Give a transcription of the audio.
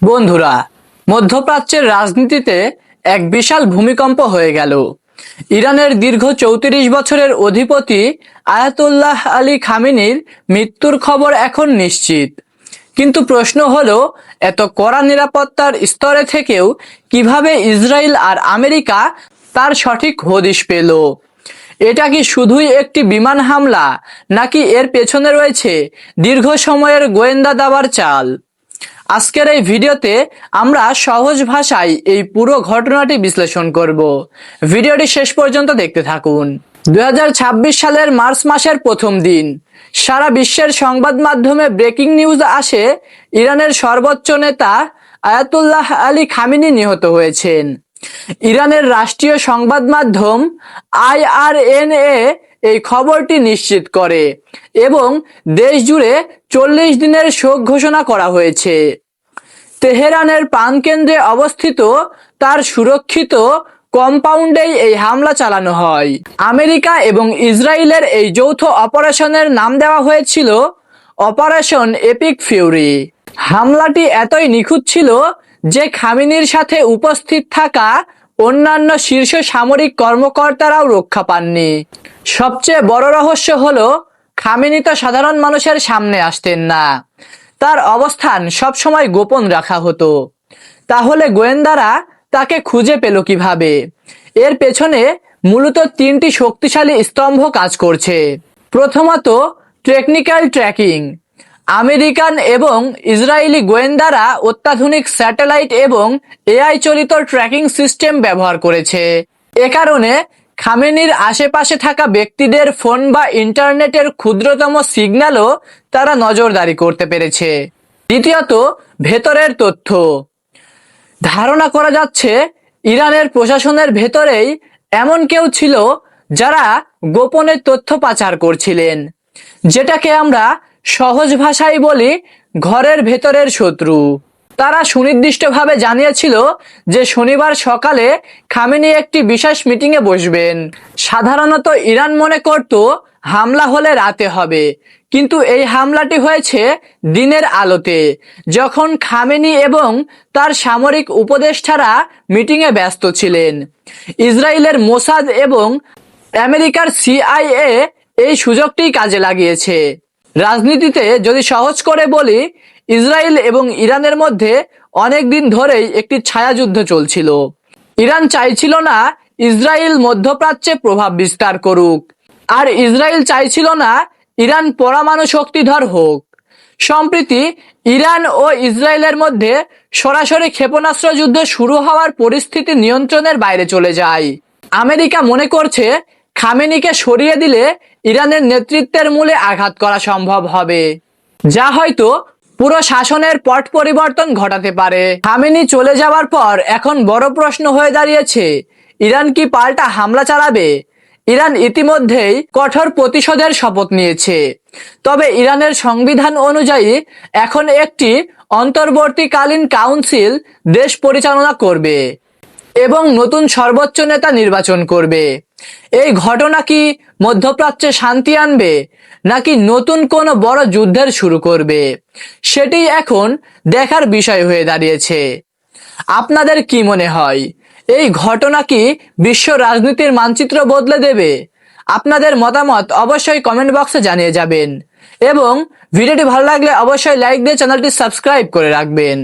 বন্ধুরা, মধ্যপ্রাচ্যের রাজনীতিতে এক বিশাল ভূমিকম্প হয়ে গেল। ইরানের দীর্ঘ ৩৪ বছরের অধিপতি আয়াতুল্লাহ আলী খামেনির মৃত্যুর খবর এখন নিশ্চিত। কিন্তু প্রশ্ন হলো, এত কড়া নিরাপত্তার স্তরে থেকেও কিভাবে ইসরায়েল আর আমেরিকা তার সঠিক হদিশ পেল? এটা কি শুধুই একটি বিমান হামলা, নাকি এর পেছনে রয়েছে দীর্ঘ সময়ের গোয়েন্দা দাবার চাল? আজকের এই ভিডিওতে আমরা সহজ ভাষায় এই পুরো ঘটনাটি বিশ্লেষণ করব। ভিডিওটি শেষ পর্যন্ত দেখতে থাকুন। 2026 সালের মার্চ মাসের প্রথম দিন সারা বিশ্বের সংবাদ মাধ্যমে ব্রেকিং নিউজ আসে, ইরানের সর্বোচ্চ নেতা আয়াতুল্লাহ আলী খামেনি নিহত হয়েছেন। ইরানের রাষ্ট্রীয় সংবাদ মাধ্যম IRNA এই খবরটি নিশ্চিত করে এবং দেশ জুড়ে 40 দিনের শোক ঘোষণা করা হয়েছে। তেহরানের প্রাণকেন্দ্রে অবস্থিত তার সুরক্ষিত কম্পাউন্ডেই এই হামলা চালানো হয়। আমেরিকা এবং ইসরায়েলের এই যৌথ অপারেশনের নাম দেওয়া হয়েছিল অপারেশন এপিক ফিউরি। হামলাটি এতই নিখুঁত ছিল যে খামেনির সাথে উপস্থিত থাকা অন্যান্য শীর্ষ সামরিক কর্মকর্তারাও রক্ষা পাননি। সবচেয়ে বড় রহস্য হলো, খামেনি তো সাধারণ মানুষের সামনে আসতেন না, তার অবস্থান সবসময় গোপন রাখা হতো। তাহলে গোয়েন্দারা তাকে খুঁজে পেল কিভাবে? এর পেছনে মূলত তিনটি শক্তিশালী স্তম্ভ কাজ করছে। প্রথমত, টেকনিক্যাল ট্র্যাকিং। আমেরিকান এবং ইসরায়েলি গোয়েন্দারা অত্যাধুনিক স্যাটেলাইট এবং AI চালিত ট্র্যাকিং সিস্টেম ব্যবহার করেছে। এ কারণে খামেনির আশেপাশে থাকা ব্যক্তিদের ফোন বা ইন্টারনেটের ক্ষুদ্রতম সিগন্যালও তারা নজরদারি করতে পেরেছে। দ্বিতীয়ত, ভেতরের তথ্য। ধারণা করা যাচ্ছে ইরানের প্রশাসনের ভেতরেই এমন কেউ ছিল যারা গোপনে তথ্য পাচার করছিলেন, যেটাকে আমরা সহজ ভাষায় বলি ঘরের ভেতরের শত্রু। তারা সুনির্দিষ্টভাবে জানিয়েছিল যে শনিবার সকালে খামেনি একটি বিশেষ মিটিংয়ে বসবেন। সাধারণত ইরান মনে করত হামলা হলে রাতে হবে, কিন্তু এই হামলাটি হয়েছে দিনের আলোতে, যখন খামেনি এবং তার সামরিক উপদেষ্টারা মিটিংয়ে ব্যস্ত ছিলেন। ইসরায়েলের মোসাদ এবং আমেরিকার CIA এই সুযোগটি কাজে লাগিয়েছে। রাজনীতিতে যদি সহজ করে বলি, ইসরায়েল এবং ইরানের মধ্যে অনেক দিন ধরেই একটি ছায়াযুদ্ধ চলছিল। ইরান চাইছিল না ইসরায়েল মধ্যপ্রাচ্যে প্রভাব বিস্তার করুক, আর ইসরায়েল চাইছিল না ইরান পরমাণু শক্তিধর হোক। সম্প্রতি ইরান ও ইসরায়েলের মধ্যে সরাসরি ক্ষেপণাস্ত্র যুদ্ধ শুরু হওয়ার পরিস্থিতি নিয়ন্ত্রণের বাইরে চলে যায়। আমেরিকা মনে করছে খামেনিকে সরিয়ে দিলে ইরানের নেতৃত্বের মূলে আঘাত করা সম্ভব হবে, যা হয়তো পুরো শাসনের পট পরিবর্তন ঘটাতে পারে। খামেনি চলে যাওয়ার পর এখন বড় প্রশ্ন হয়ে দাঁড়িয়েছে, ইরান কি পাল্টা হামলা চালাবে? ইরান ইতিমধ্যেই কঠোর প্রতিশোধের শপথ নিয়েছে, তবে ইরানের সংবিধান অনুযায়ী এখন একটি অন্তর্বর্তীকালীন কাউন্সিল দেশ পরিচালনা করবে এবং নতুন সর্বোচ্চ নেতা নির্বাচন করবে। এই ঘটনা কি মধ্যপ্রাচ্যে শান্তি আনবে, নাকি নতুন কোনো বড় যুদ্ধের শুরু করবে? সেটি এখন দেখার বিষয় হয়ে দাঁড়িয়েছে। আপনাদের কি মনে হয়, এই ঘটনা কি বিশ্ব রাজনীতির মানচিত্র বদলে দেবে? আপনাদের মতামত অবশ্যই কমেন্ট বক্সে জানিয়ে যাবেন এবং ভিডিওটি ভালো লাগলে অবশ্যই লাইক দিয়ে চ্যানেলটি সাবস্ক্রাইব করে রাখবেন।